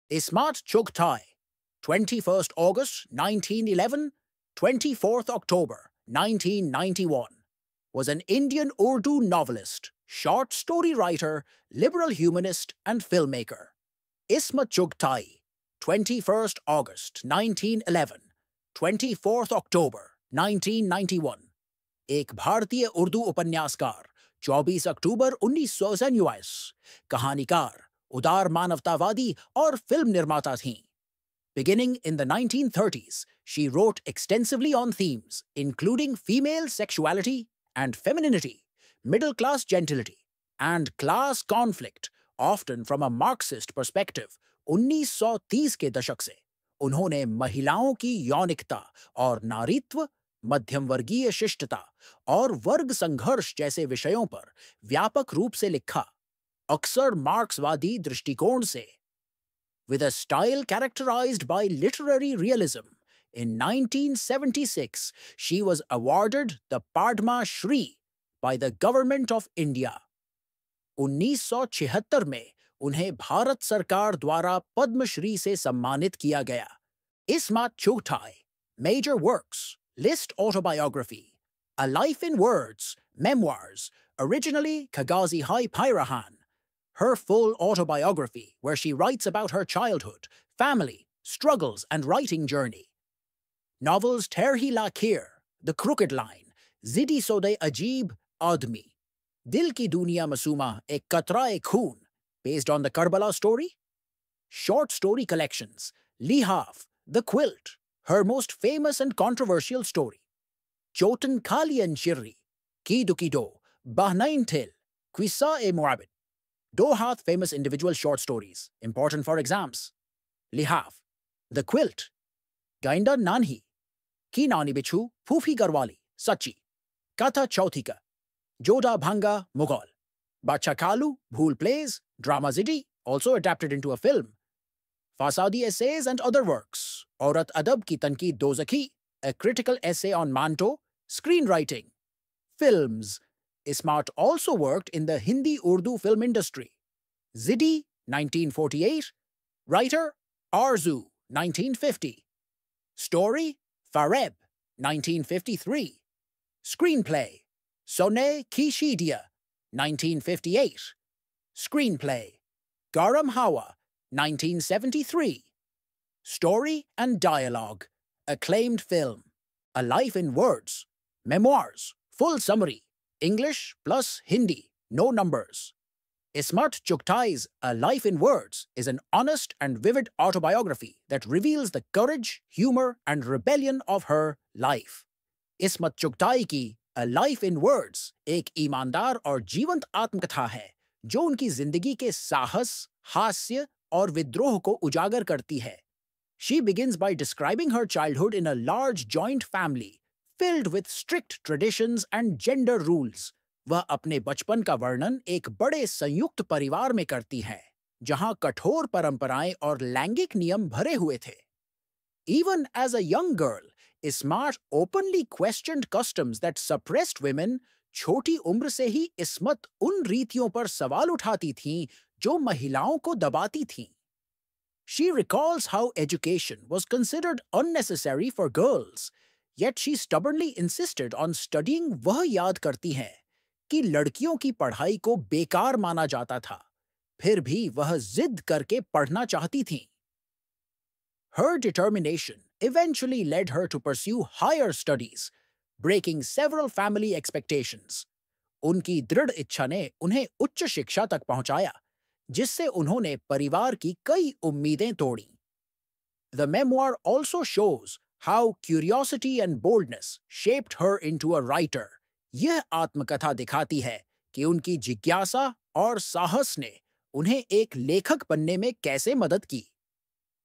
Ismat Chugtai, 21st August 1911, 24th October 1991, was an Indian Urdu novelist, short story writer, liberal humanist, and filmmaker. Ismat Chugtai, 21st August 1911, 24th October 1991, एक भारतीय उर्दू उपन्यासकार, 24 अक्टूबर 1929, कहानीकार, उदार मानवतावादी और film निर्माता थीं. Beginning in the 1930s, she wrote extensively on themes including female sexuality and femininity, middle-class gentility, and class conflict, often from a Marxist perspective. 1930 के दशक से उन्होंने महिलाओं की यौनिकता और नारीत्व, मध्यम वर्गीय शिष्टता और वर्ग संघर्ष जैसे विषयों पर व्यापक रूप से लिखा, अक्सर मार्क्सवादी दृष्टिकोण से. With a style characterized by literary realism, in 1976 she was awarded the Padma Shri by the Government of India. 1976 में उन्हें भारत सरकार द्वारा पद्मश्री से सम्मानित किया गया. Ismat Chugtai, major works, list autobiography, A Life in Words, memoirs, originally Kagazi-Hai Pairahan, her full autobiography where she writes about her childhood, family, struggles, and writing journey. Novels Terhi Lakir, The Crooked Line, Zidi Sode Ajeeb Admi, Dil Ki Duniya Masuma Ek Katra-e Khoon, based on the Karbala story. Short story collections, Lihaf, The Quilt, her most famous and controversial story. Chotan Kalian Shirri, Ki Dukido, Bahnain Til, Quissa-e Muabid. Dohath famous individual short stories, important for exams. Lihaf, The Quilt, Gainda Nanhi, Ki Nani Bichu, Phufi Garwali, Sachi, Katha Chauthika, Joda Bhanga, Mughal, Bachakalu, Bhool Plays, Drama Zidi, also adapted into a film. Fasadi essays and other works, Aurat Adab Ki Tanqeed Dozakhi, a critical essay on Manto, screenwriting. Films. Ismat also worked in the Hindi-Urdu film industry. Zidi, 1948. Writer, Arzu, 1950. Story, Fareb, 1953. Screenplay, Sone Ki Shidia, 1958. Screenplay, Garam Hawa, 1973. Story and dialogue, acclaimed film, A Life in Words, memoirs, full summary, English plus Hindi, no numbers. Ismat Chugtai's A Life in Words is an honest and vivid autobiography that reveals the courage, humor, and rebellion of her life. Ismat Chugtai की A Life in Words एक ईमानदार और जीवंत आत्मकथा है जो उनकी जिंदगी के साहस, हास्य और विद्रोह को उजागर करती है. She begins by describing her childhood in a large joint family filled with strict traditions and gender rules. वह अपने बचपन का वर्णन एक बड़े संयुक्त परिवार में करती हैं, जहां कठोर परंपराएं और लैंगिक नियम भरे हुए थे. Even as a young girl, Ismat openly questioned customs that suppressed women. छोटी उम्र से ही इस्मत उन रीतियों पर सवाल उठाती थीं जो महिलाओं को दबाती थीं. She recalls how education was considered unnecessary for girls, yet she stubbornly insisted on studying. वह याद करती हैं कि लड़कियों की पढ़ाई को बेकार माना जाता था, फिर भी वह जिद करके पढ़ना चाहती थीं. Her determination eventually led her to pursue higher studies, breaking several family expectations. उनकी दृढ़ इच्छा ने उन्हें उच्च शिक्षा तक पहुंचाया, जिससे उन्होंने परिवार की कई उम्मीदें तोड़ी. The memoir also shows how curiosity and boldness shaped her into a writer. यह आत्मकथा दिखाती है कि उनकी जिज्ञासा और साहस ने उन्हें एक लेखक बनने में कैसे मदद की.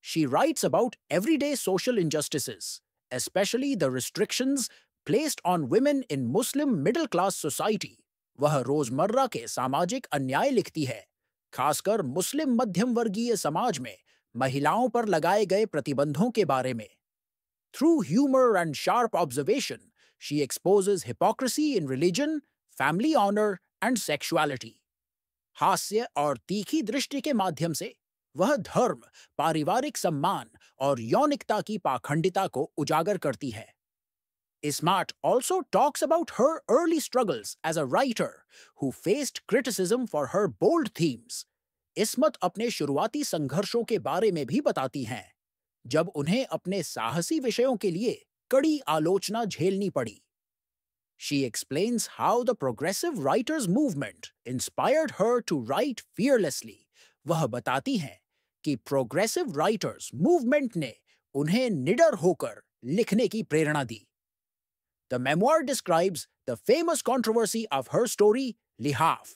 She writes about everyday social injustices, especially the restrictions placed on women in Muslim middle-class society. वह रोजमर्रा के सामाजिक अन्याय लिखती है, खासकर मुस्लिम मध्यम वर्गीय समाज में महिलाओं पर लगाए गए प्रतिबंधों के बारे में. Through humor and sharp observation, she exposes hypocrisy in religion, family honor, and sexuality. हास्य और तीखी दृष्टि के माध्यम से वह धर्म, पारिवारिक सम्मान और यौनिकता की पाखंडिता को उजागर करती है। Smart also talks about her early struggles as a writer who faced criticism for her bold themes. इस्मत अपने शुरुआती संघर्षों के बारे में भी बताती हैं, जब उन्हें अपने साहसी विषयों के लिए कड़ी आलोचना झेलनी पड़ी। She explains how the progressive writers movement inspired her to write fearlessly. वह बताती हैं कि प्रोग्रेसिव राइटर्स मूवमेंट ने उन्हें निडर होकर लिखने की प्रेरणा दी। The memoir describes the famous controversy of her story, Lihaf,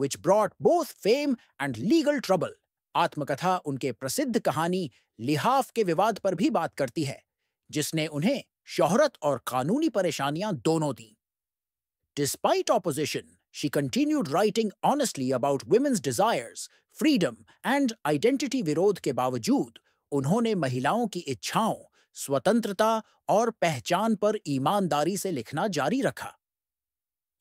which brought both fame and legal trouble. आत्मकथा उनके प्रसिद्ध कहानी लिहाफ के विवाद पर भी बात करती है, जिसने उन्हें शोहरत और कानूनी परेशानियां दोनों दी। Despite opposition, she continued writing honestly about women's desires, freedom and identity विरोध के बावजूद, उन्होंने महिलाओं की इच्छाओं, स्वतंत्रता और पहचान पर ईमानदारी से लिखना जारी रखा।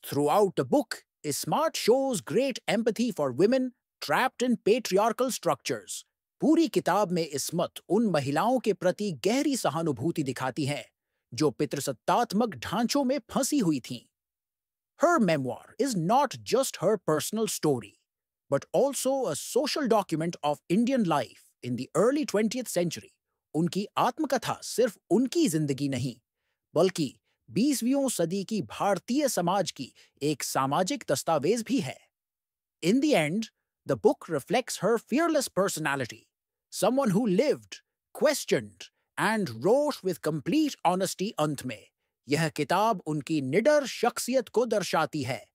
Throughout the book, Smart shows great empathy for women trapped in patriarchal structures. पूरी किताब में इस्मत उन महिलाओं के प्रति गहरी सहानुभूति दिखाती है, जो पितृसत्तात्मक ढांचों में फंसी हुई थीं। Her memoir is not just her personal story, but also a social document of Indian life in the early 20th century. उनकी आत्मकथा सिर्फ उनकी जिंदगी नहीं, बल्कि 20वीं सदी की भारतीय समाज की एक सामाजिक दस्तावेज भी है। In the end, the book reflects her fearless personality, someone who lived, questioned, and wrote with complete honesty अंत में। यह किताब उनकी निडर शख्सियत को दर्शाती है,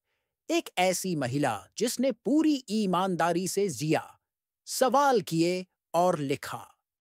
एक ऐसी महिला जिसने पूरी ईमानदारी से जिया, सवाल किए और लिखा।